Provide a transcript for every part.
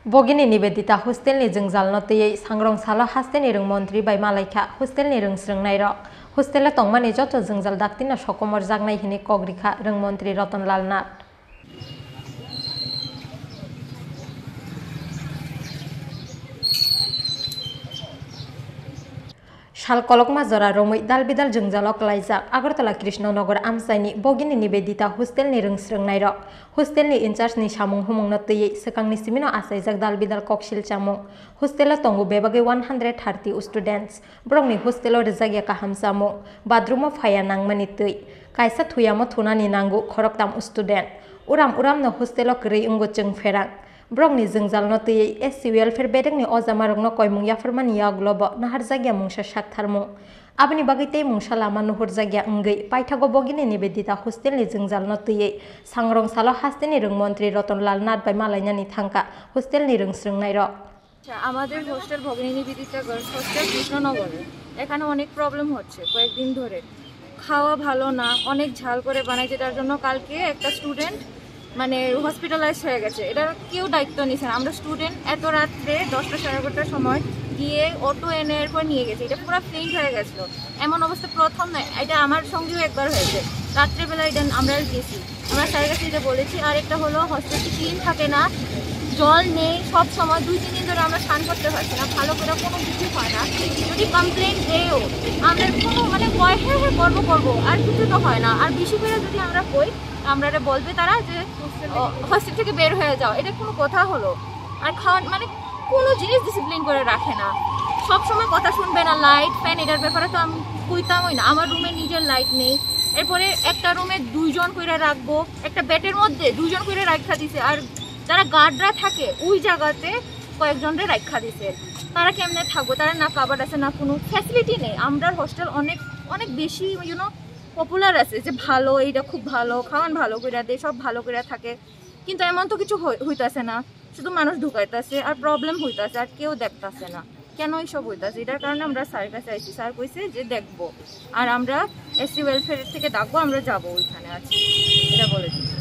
Bogini Nivedita hostel ni jengzal no tei sangrong sala haste ni rung montri bai malaika hostel ni rung srungnai rok hostel la tongmani joto jengzal daktina sokomor jagnai hini kogrikha rung montri Ratanlal Nath. Shal kolokma jora romoi dalbidal jengjalok laijak Agartala Krishnanagar Amsaini Bogini Nivedita hostel ni rung srungnai rok hostel ni incharge ni samung humung no tei sekangni simino asaijak dalbidal koksil chamung hostel tongo bebage 130 students brongni hostel o rijagya kaham chamung bathroom o phaya nangmani tei kaisa thuyamo thunani nangu khoroktam student uram no hostel o krei ungo chengferang Brongni jengjal no tei SC welfare bedeng ni ojamarok no koimung yafarmani yaglobo nahar jagya mungsa saktharmung abni bagai tei mungsa lama nuhur jagya ngei paithago Bogini Nivedita hostel ni jengjal no tei sangrong salo hasteni rung montri Ratanlal Nath bai malainani thangka hostel ni rung srungnai rok আমাদের hostel Bogini Nivedita girls hostel কৃষ্ণনগরে এখানে অনেক problem হচ্ছে কয়েকদিন ধরে খাওয়া ভালো না অনেক ঝাল করে বানাইছে তার জন্য কালকে একটা স্টুডেন্ট মানে হসপিটালাইজ হয়ে গেছে এটা কেউ দায়িত্ব নিছে না আমরা স্টুডেন্ট এত রাতে 10টা 11:30টার সময় গিয়ে অটো এনে এরপর নিয়ে গেছে এটা পুরো ফেইন্ট হয়ে গেছিল এমন অবস্থা প্রথম না এটা আমার সঙ্গেও একবার হয়েছে রাত্রেবেলা এটা আমরা গেছি আমরা স্যারের কাছে এটা বলেছি আর একটা হলো হসপিটাল ক্লিন থাকে না জল নেই সব সময় 2-3 দিন ধরে আমরা স্নান করতে পারছি না ভালো করে কোনো কিছু হয় না যদি কমপ্লেন দেও আমরা কোনো মানে করবো আর কিছু তো হয় না আর বেশি করে যদি আমরা কই আমরা বলবে তারা যে হস্টেল থেকে বের হয়ে যাও এটা কোনো কথা হলো আর খাওয়া মানে কোনো জিনিস ডিসিপ্লিন করে রাখে না সব সময় কথা শুনবে না লাইট ফ্যান এটার ব্যাপারে তো আমি কইতামই না আমার রুমে নিজের লাইট নেই এরপরে একটা রুমে 2 জন করে রাখবো একটা বেডের মধ্যে 2 জন করে রাখা দিছে আর যারা গার্ডরা থাকে ওই জায়গাতে কয়েকজনরে রাখা দিছে তারা কেমনে থাকবো তারা না কাবার আছে না কোনো ফ্যাসিলিটি নেই আমরা হোস্টেল অনেক বেশি ইউনো পপুলার আছে যে ভালো এইটা খুব ভালো খাওয়ান ভালো করে দেয় সব ভালো করে থাকে কিন্তু এমন তো কিছু হইতাছে না শুধু মানুষ ঢুকাইতেছে আর প্রবলেম হইতাছে আর কেউ দেখতাছে না কেন এইসব হইতাছে এটার কারণে আমরা স্যারের কাছে আইছি স্যার কইছে যে দেখবো আর আমরা এসসি ওয়েলফেয়ার থেকে ডাকবো আমরা যাবো ওইখানে আছি এটা বলে দিচ্ছি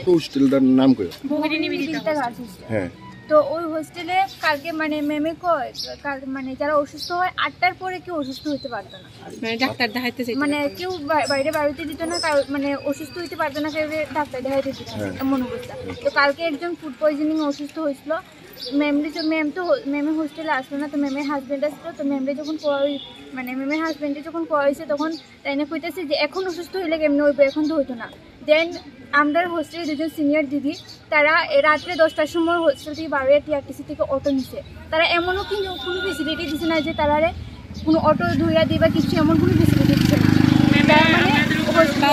হোস্টেলটার নাম কই Bogini Nivedita গার্লস হোস্টেল হ্যাঁ তো ওই হোস্টেলে কালকে মানে মেমে কয় কাল মানে যারা অসুস্থ হয় 8টার পরে কেউ অসুস্থ হতে পারতো না মানে ডাক্তার দেখাইতে যেত মানে কেউ বাইরে বাড়িতে দিত না মানে অসুস্থ হতে পারতো না কেউ ডাক্তার দেখাইতে দিত না এমন অবস্থা তো কালকে একজন ফুড পয়জনিং অসুস্থ হয়েছিল ম্যামে হোস্টেলে আসলো না তো ম্যামের হাজবেন্ড আসলো তো ম্যামরে যখন মানে ম্যামের হাজবেন্ডে যখন হয়েছে তখন তাইনে কইতেছে যে এখন অসুস্থ হইলে কেমনি হইবে এখন তো হইতো না দেন আমাদের হোস্টেলে দুজন সিনিয়র দিদি তারা রাত্রে 10টার সময় হোস্টেল থেকে বাইরে টিআরটিসি থেকে অটো নিছে তারা এমনও কিন্তু কোনো ফেসিলিটি দিচ্ছে না যে তারা কোনো অটো ধুইয়া দিবা কিছু এমন কোনো ফেসিলিটি দিচ্ছে না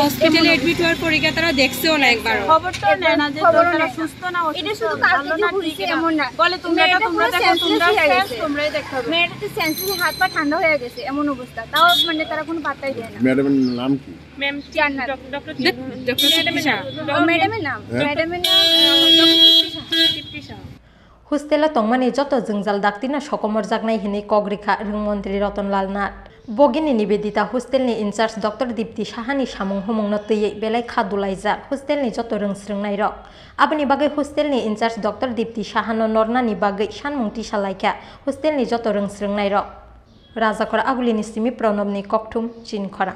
হসপিটালে অ্যাডমিট হওয়ার পরে তারা দেখছেও না একবার খবর তো নেয় না যে তারা সুস্থ না এটা শুধু কালকে যে হইছে এমন না বলে তোমরা দেখো তোমরাই দেখাবে মেয়েটাতে সেন্সিটিভ হাত পা ঠান্ডা হয়ে গেছে এমন অবস্থা তাও মানে তারা কোনো পাত্তাই দেয় না ম্যাডামের নাম কি ম্যাম জান্নাত ডক্টর ম্যাডামের নাম তৃপ্তিশা hostela tongmani joto jengjal daktina sokomor jagnai hini kogrikha rung montri Ratanlal Nath Bogini Nivedita hostel ni incharge Dr. Dipti Sahani samung humung no tei belai khadulaijak hostel ni joto rung srungnai rok abni bagai hostel ni incharge Dr. Dipti Sahano nornani bagai sanmung tisalaika hostel ni joto rung srungnai rok Rajakor Agulini Simi Pranobni Kokthum Chinkhora